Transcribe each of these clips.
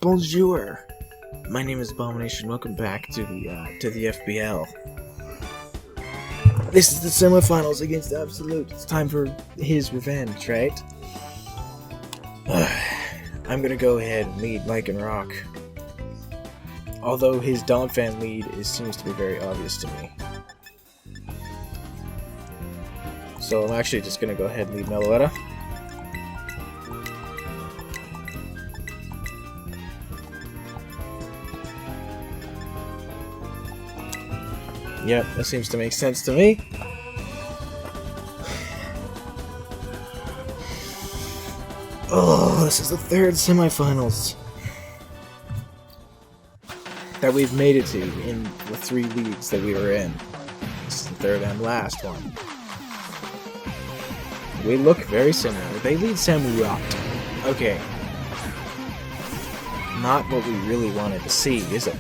Bonjour! My name is Abomination. Welcome back to the FBL. This is the semifinals against Absolute. It's time for his revenge, right? I'm gonna go ahead and lead Mike and Rock. Although his Donphan lead seems to be very obvious to me. So I'm actually just gonna go ahead and lead Meloetta. Yep, that seems to make sense to me. Oh, this is the third semifinals that we've made it to in the 3 leagues that we were in. This is the third and last one. We look very similar. They lead Samurai. Okay. Not what we really wanted to see, is it?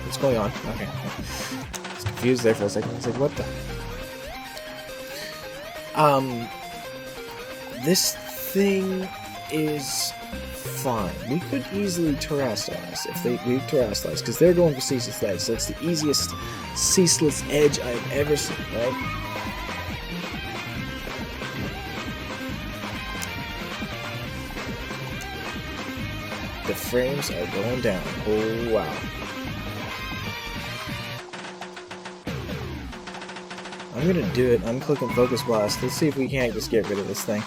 What's going on? Okay. I was confused there for a second. I was like, what the? This thing is fine. We could easily terrestrialize if we terrestrialize, because they're going for ceaseless edge, so it's the easiest ceaseless edge I've ever seen, right? The frames are going down. Oh wow. I'm gonna do it. I'm clicking Focus Blast. Let's see if we can't just get rid of this thing.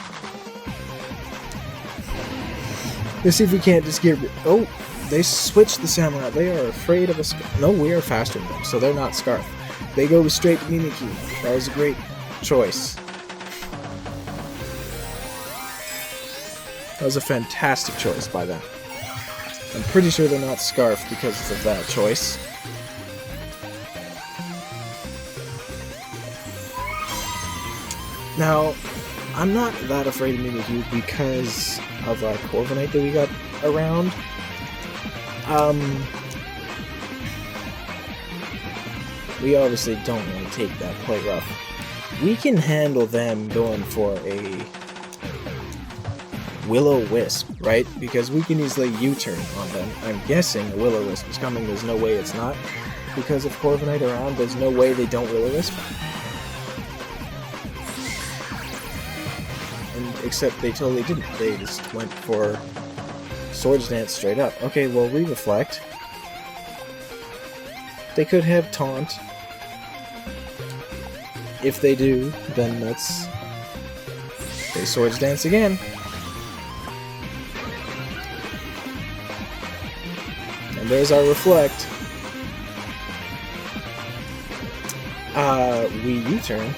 Let's see if we can't just get rid... Oh! They switched the Samurai. They are afraid of us. No, we are faster than them, so they're not Scarf. They go straight to Mimikyu. That was a great choice. That was a fantastic choice by them. I'm pretty sure they're not Scarf because of that choice. Now, I'm not that afraid of Mimikyu because of Corviknight that we got around. We obviously don't want to take that play rough. We can handle them going for a Will-O-Wisp, right? Because we can easily U-turn on them. I'm guessing a Will-O-Wisp is coming. There's no way it's not. Because of Corviknight around, there's no way they don't Will-O-Wisp. Except they totally didn't. They just went for Swords Dance straight up. Okay, well, we reflect. They could have Taunt. If they do, then let's... They Swords Dance again. And there's our reflect. We U-turn.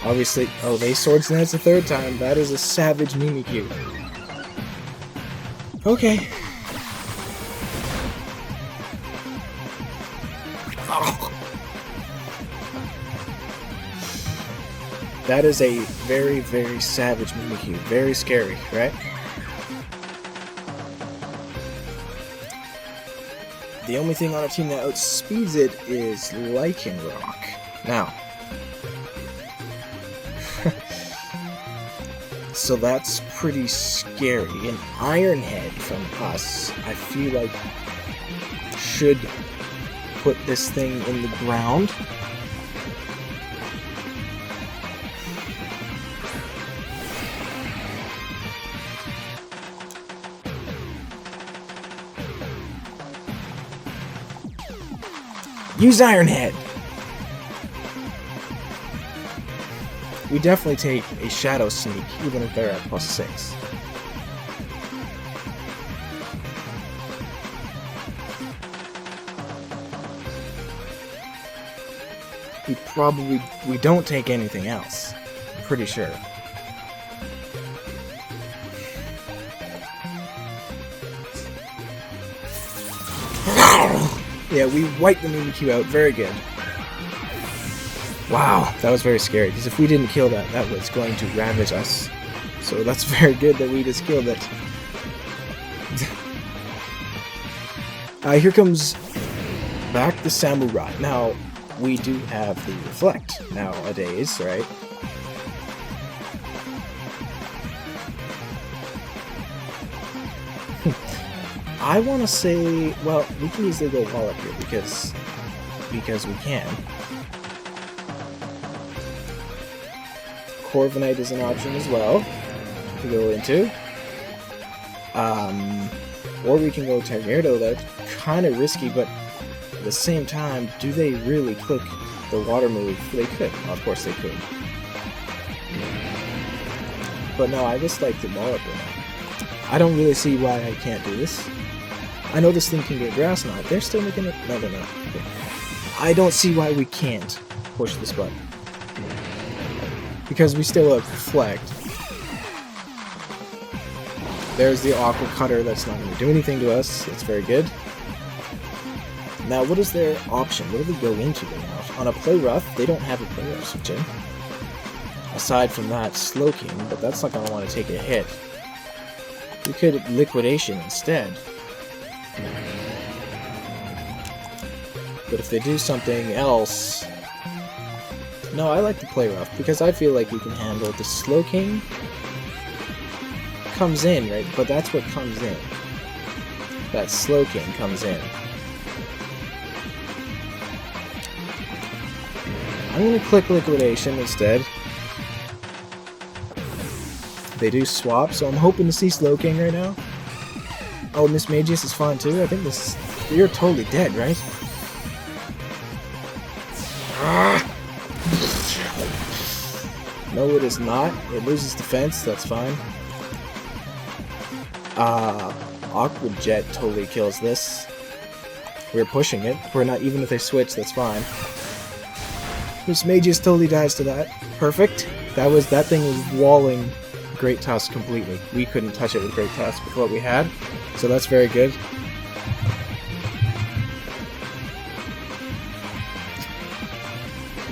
Obviously, oh, they Swords Dance a third time. That is a savage Mimikyu. Okay. Oh. That is a very, very savage Mimikyu. Very scary, right? The only thing on our team that outspeeds it is Lichen Rock. Now, so that's pretty scary. An Iron Head from us, I feel like, should put this thing in the ground. Use Iron Head! We definitely take a Shadow Sneak, even if they're at +6. We don't take anything else. I'm pretty sure. Yeah, we wiped the Mimikyu out. Very good. Wow, that was very scary, because if we didn't kill that, that was going to ravage us. So that's very good that we just killed it. Here comes back the Samurai. Now, we do have the Reflect nowadays, right? I want to say, well, we can easily go wall up here because we can. Corviknight is an option as well to go into. Or we can go Targaryen. That's kind of risky, but at the same time, do they really click the water move? They could. Of course they could. But no, I just like the wall up right now. I don't really see why I can't do this. I know this thing can get grass knot. They're still making it. No, they're not. Okay. I don't see why we can't push this button. Because we still have Reflect. There's the Aqua Cutter. That's not going to do anything to us. That's very good. Now, what is their option? What do they go into right now? On a Play Rough, they don't have a Play Rough switch in. Aside from that, Slowking, but that's not going to want to take a hit. We could Liquidation instead. But if they do something else... No, I like the Play Rough, because I feel like we can handle the Slowking. Comes in, right? But that's what comes in. That Slowking comes in. I'm going to click Liquidation instead. They do swap, so I'm hoping to see Slowking right now. Oh, Miss Magius is fine too. I think this... You're totally dead, right? No, it is not. It loses defense, that's fine. Aqua Jet totally kills this. We're pushing it. We're not... Even if they switch, that's fine. Miss Magius totally dies to that. Perfect. That thing was walling Great Tusk completely. We couldn't touch it with Great Tusk with what we had, so that's very good.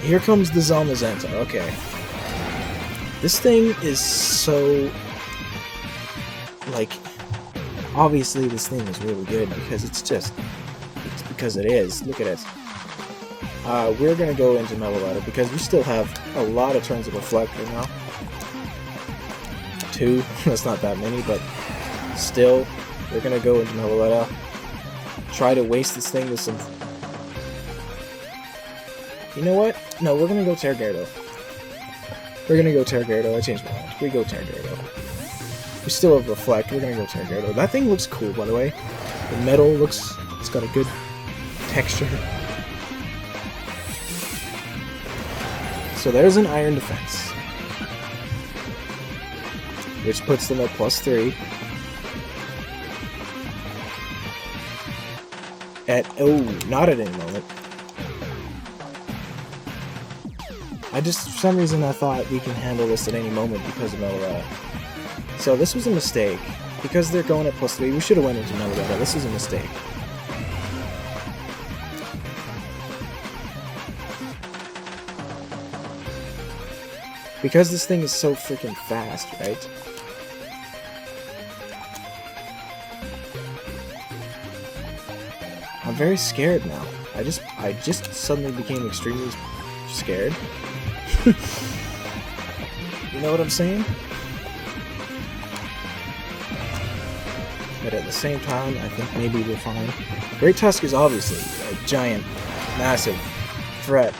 Here comes the Zamazenta. Okay. This thing is so... Like, obviously this thing is really good because it's because it is. Look at it. We're going to go into Meloetta because we still have a lot of turns of Reflect right now. 2, that's not that many, but still, we're going to go into Meloetta. Try to waste this thing with some... You know what? No, we're going to go Targaryen. We're going to go Targaryen. I changed my mind. We go Targaryen. We still have Reflect. We're going to go Targaryen. That thing looks cool, by the way. The metal looks... It's got a good texture. So there's an Iron Defense, which puts them at +3. Not at any moment. For some reason I thought we can handle this at any moment because of Meloetta. So this was a mistake. Because they're going at +3, we should have went into Meloetta. This was a mistake. Because this thing is so freaking fast, right? I'm very scared now. I just suddenly became extremely scared. You know what I'm saying? But at the same time, I think maybe we're fine. Great Tusk is obviously a giant, massive threat.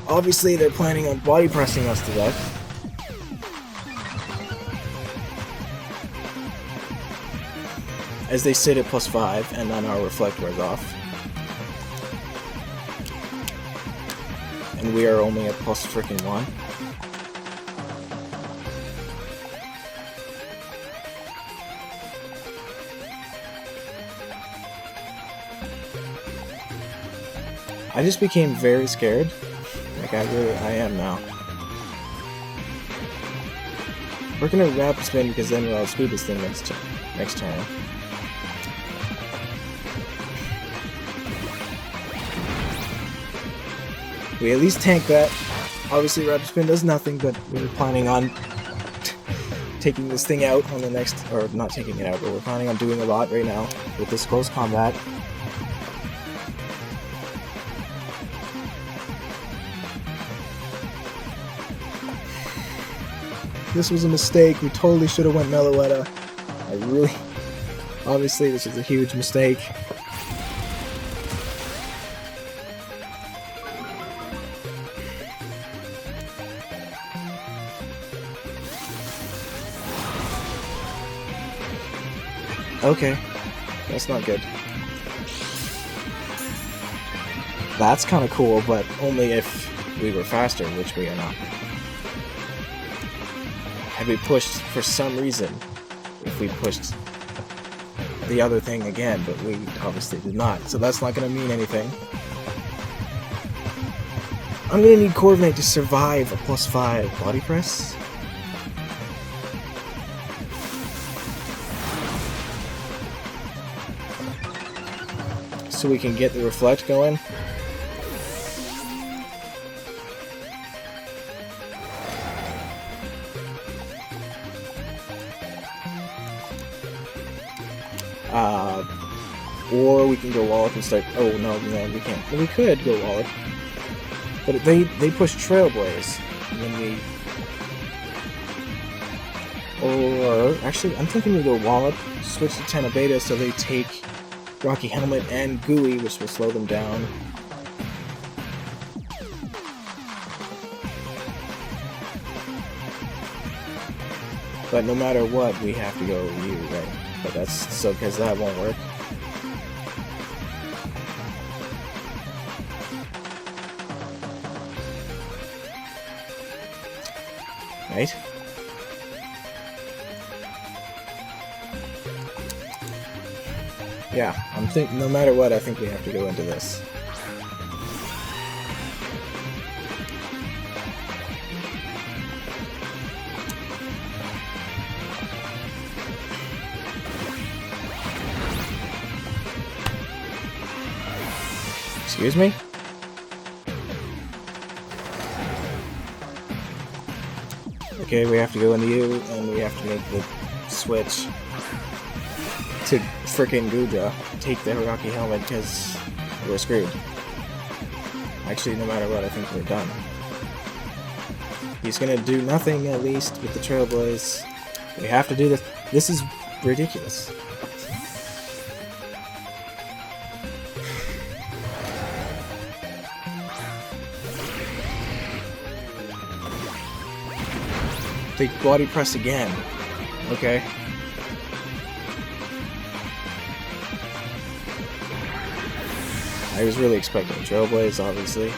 Obviously, they're planning on body pressing us to death. As they sit at +5, and then our Reflect wears off. And we are only at +1. I just became very scared. Like, I am now. We're gonna Rapid Spin because then we'll outspeed this thing next turn. We at least tank that. Obviously, Rapid Spin does nothing, but we were planning on taking this thing out on the next... Or, not taking it out, but we're planning on doing a lot right now with this close combat. This was a mistake. We totally should have went Meloetta. I really... Obviously, this is a huge mistake. Okay, that's not good. That's kind of cool, but only if we were faster, which we are not. Had we pushed, for some reason, if we pushed the other thing again, but we obviously did not, so that's not going to mean anything. I'm going to need Coordinate to survive a +5 body press. So we can get the Reflect going. Or we can go Wallop and start... Oh, no, we can't. Well, we could go Wallop. But they push Trailblaze. And then we... Or... Actually, I'm thinking we go Wallop, switch to Tenna Beta so they take Rocky Helmet and Gooey, which will slow them down. But no matter what, we have to go you, right? But that's... So, because that won't work. Right? Yeah, I'm thinking no matter what, I think we have to go into this. Excuse me? Okay, we have to go into you, and we have to make the switch to frickin' Goodra. Take the Rocky Helmet, because we're screwed. Actually, no matter what, I think we're done. He's gonna do nothing, at least, with the Trailblaze. We have to do this. This is ridiculous. They body press again. Okay. I was really expecting Trailblaze, obviously.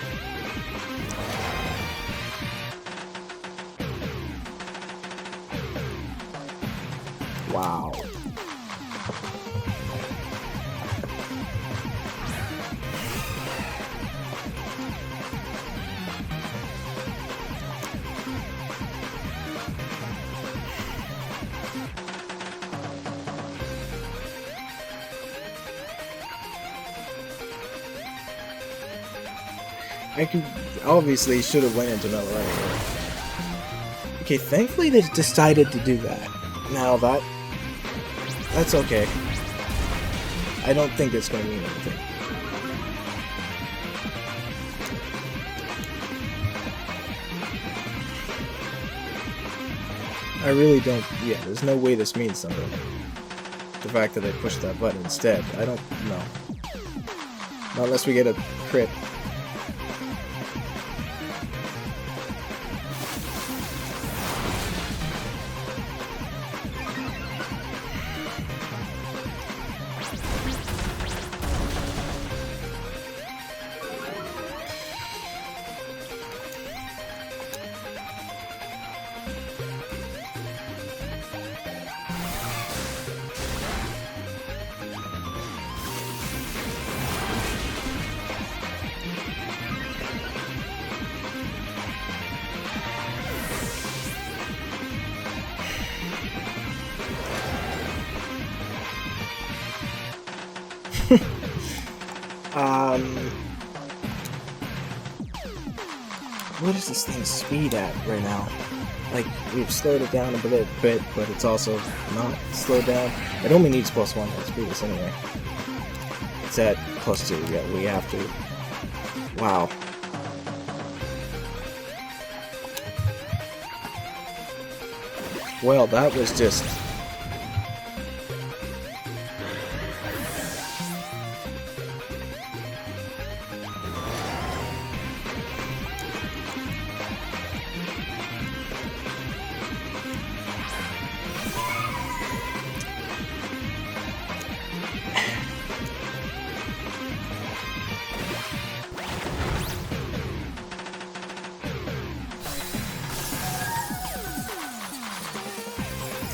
Wow. Obviously should have went into Metal anyway. Okay, thankfully they decided to do that. Now that's okay. I don't think it's going to mean anything. I really don't... Yeah, there's no way this means something. The fact that they pushed that button instead. I don't know. Not unless we get a crit. What is this thing's speed at right now? Like, we've slowed it down a bit, but it's also not slowed down. It only needs +1 to speed this anyway. It's at +2, yeah, we have to. Wow. Well, that was just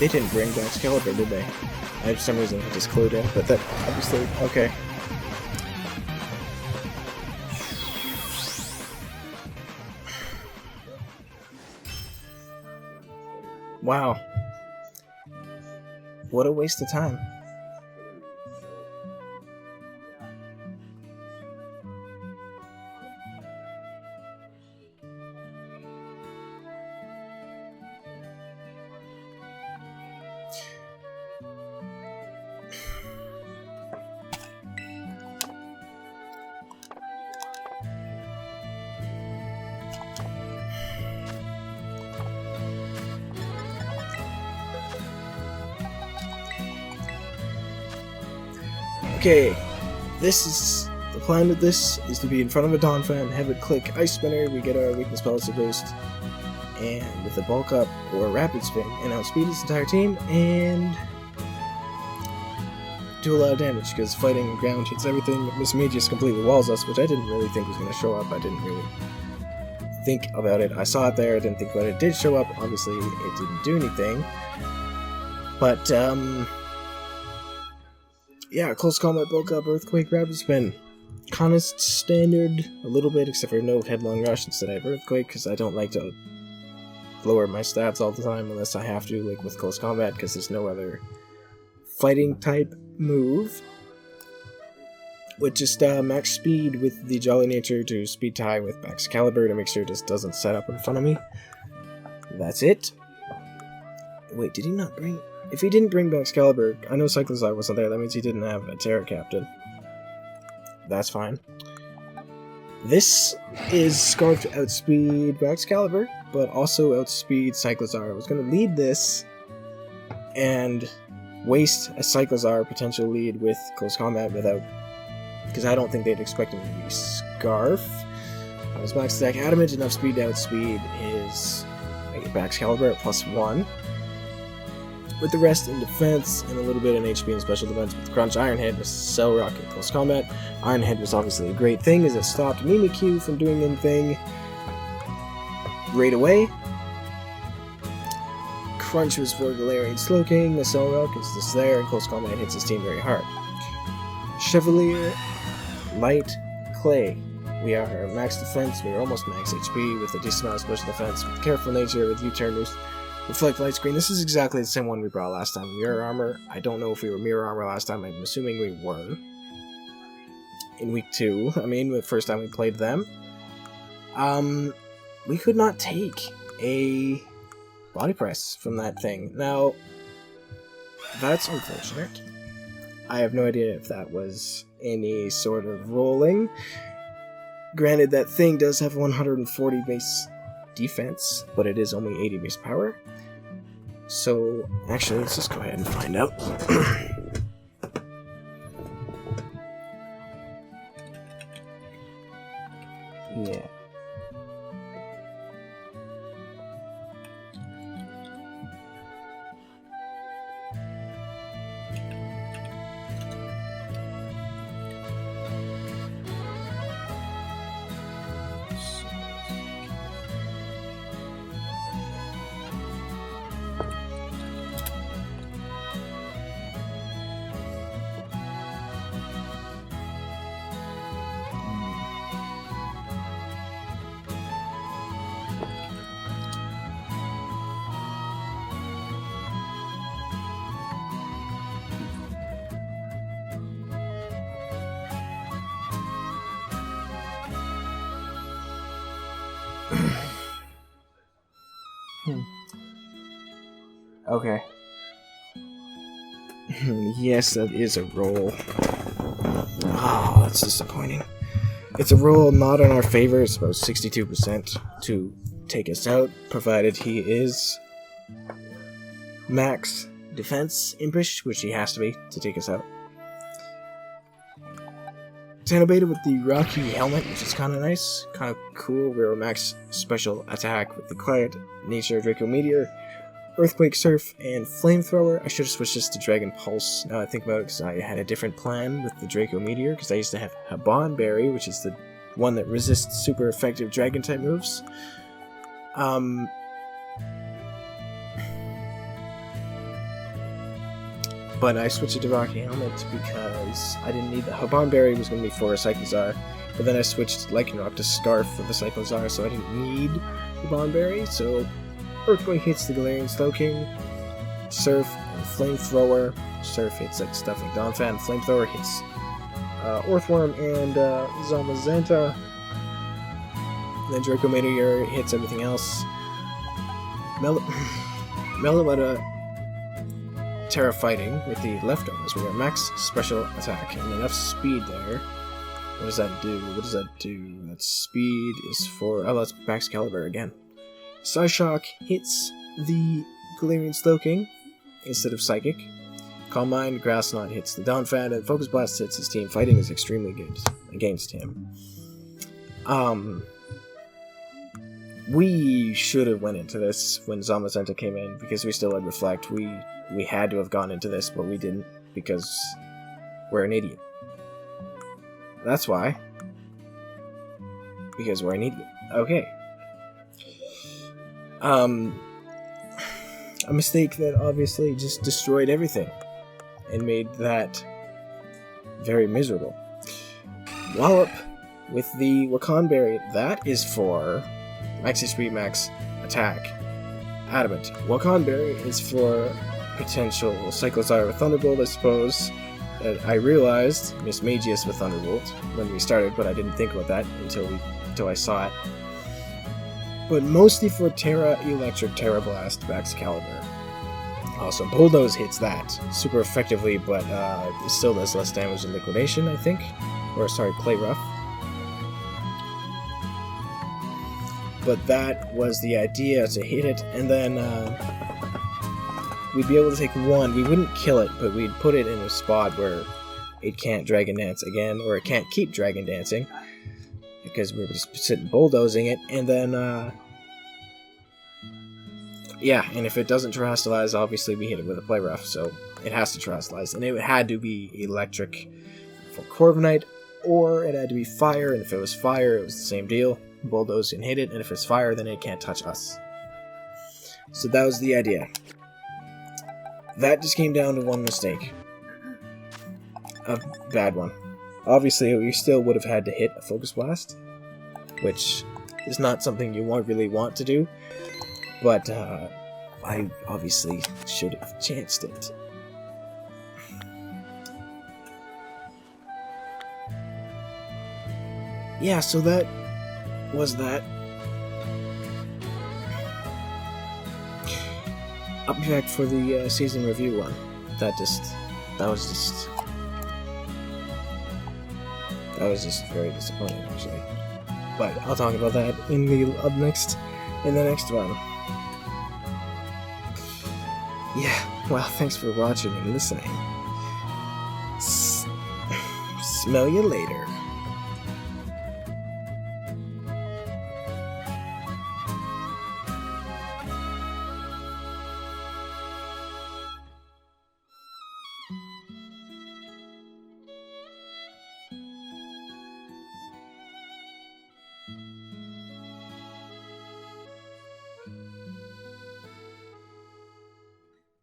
They didn't bring back Excalibur, did they? I, for some reason, just clued in, but that obviously okay. Wow. What a waste of time. Okay, this is the plan with this is to be in front of a Dawn fan, have it click Ice Spinner, we get our weakness policy boost, and with a bulk up or rapid spin, and outspeed his entire team, and do a lot of damage, because fighting ground hits everything. Miss Me just completely walls us, which I didn't really think was going to show up. I didn't really think about it. I saw it there, I didn't think about it. It did show up, obviously it didn't do anything. But, yeah, close combat, bulk up, earthquake, rapid spin. Kinda standard a little bit, except for no headlong rush. Instead I have earthquake, because I don't like to lower my stats all the time unless I have to, like with close combat, because there's no other fighting type move. With just max speed with the Jolly Nature to speed tie with max caliber to make sure it just doesn't set up in front of me. That's it. Wait, did he not bring... If he didn't bring back Excalibur, I know Cyclozar wasn't there, that means he didn't have a Terra Captain. That's fine. This is Scarf to outspeed Max Caliber, but also outspeed Cyclozar. I was going to lead this and waste a Cyclozar potential lead with Close Combat without... because I don't think they'd expect him to be Scarf. I was max attack Adamant, enough speed to outspeed his Max Caliber at +1. With the rest in defense and a little bit in HP and special defense with Crunch. Iron Head was Cell Rock in close combat. Iron Head was obviously a great thing as it stopped Mimikyu from doing anything right away. Crunch was for Galarian Slowking. The Cell Rock is just there and close combat hits his team very hard. Chevalier, Light, Clay. We are max defense, we are almost max HP with a decent amount of special defense, with Careful Nature, with U-Turn Boost. Reflect Light Screen. This is exactly the same one we brought last time. Mirror Armor. I don't know if we were Mirror Armor last time. I'm assuming we were. In week 2. I mean, the first time we played them. We could not take a body press from that thing. Now, that's unfortunate. I have no idea if that was any sort of rolling. Granted, that thing does have 140 base defense, but it is only 80 base power. So, actually, let's just go ahead and find out. Yeah. Okay. Yes, that is a roll. Oh, that's disappointing. It's a roll not in our favor. It's about 62% to take us out, provided he is max defense impish, which he has to be to take us out. Xanobeta with the Rocky Helmet, which is kind of nice, kind of cool. We're max special attack with the Quiet Nature Draco Meteor, Earthquake Surf, and Flamethrower. I should have switched this to Dragon Pulse now I think about it, because I had a different plan with the Draco Meteor, because I used to have Haban Berry, which is the one that resists super effective Dragon type moves. but I switched to Rocky Helmet because I didn't need the Habon Berry was going to be for a Cyclozar, but then I switched Lycanroc to Scarf for the Cyclozar, so I didn't need Habon Berry. So Earthquake hits the Galarian Slowking, Surf and Flamethrower. Surf hits like stuff like Donphan, Flamethrower hits Earthworm and Zamazenta. Then Draco Meteor hits everything else. Meloetta Terra Fighting with the leftovers. We got max special attack and enough speed there. What does that do? What does that do? That speed is for... oh, that's max caliber again. Psyshock hits the Galarian Slowking instead of Psychic. Calm Mind, Grass Knot hits the Donphan, and Focus Blast hits his team. Fighting is extremely good against him. We should have went into this when Zamazenta came in, because we still had Reflect. We had to have gone into this, but we didn't, because we're an idiot. That's why. Because we're an idiot. Okay. A mistake that obviously just destroyed everything and made that very miserable. Wallop with the Wakan Berry. That is for Max HP, Max Attack. Adamant. Wakan Berry is for potential Cyclozar with Thunderbolt, I suppose. That I realized Miss Magius with Thunderbolt when we started, but I didn't think about that until I saw it. But mostly for Terra Electric, Terra Blast, Max Caliber. Also, Bulldoze hits that super effectively, but it still does less damage than Liquidation, I think. Or, sorry, Play Rough. But that was the idea, to hit it, and then we'd be able to take one. We wouldn't kill it, but we'd put it in a spot where it can't Dragon Dance again, or it can't keep Dragon Dancing, because we were just sitting bulldozing it, and then, yeah, and if it doesn't Terrestrialize, obviously we hit it with a Play Rough, so it has to Terrestrialize, and it had to be Electric for Corviknight, or it had to be Fire, and if it was Fire, it was the same deal. Bulldoze and hit it, and if it's Fire, then it can't touch us. So that was the idea. That just came down to one mistake. A bad one. Obviously, we still would have had to hit a Focus Blast, which is not something you really want to do, but I obviously should have chanced it. Yeah, so that was that. I'll be back for the season review one. That was just very disappointing, actually. But I'll talk about that in the next one. Yeah, well, thanks for watching and listening. Smell you later.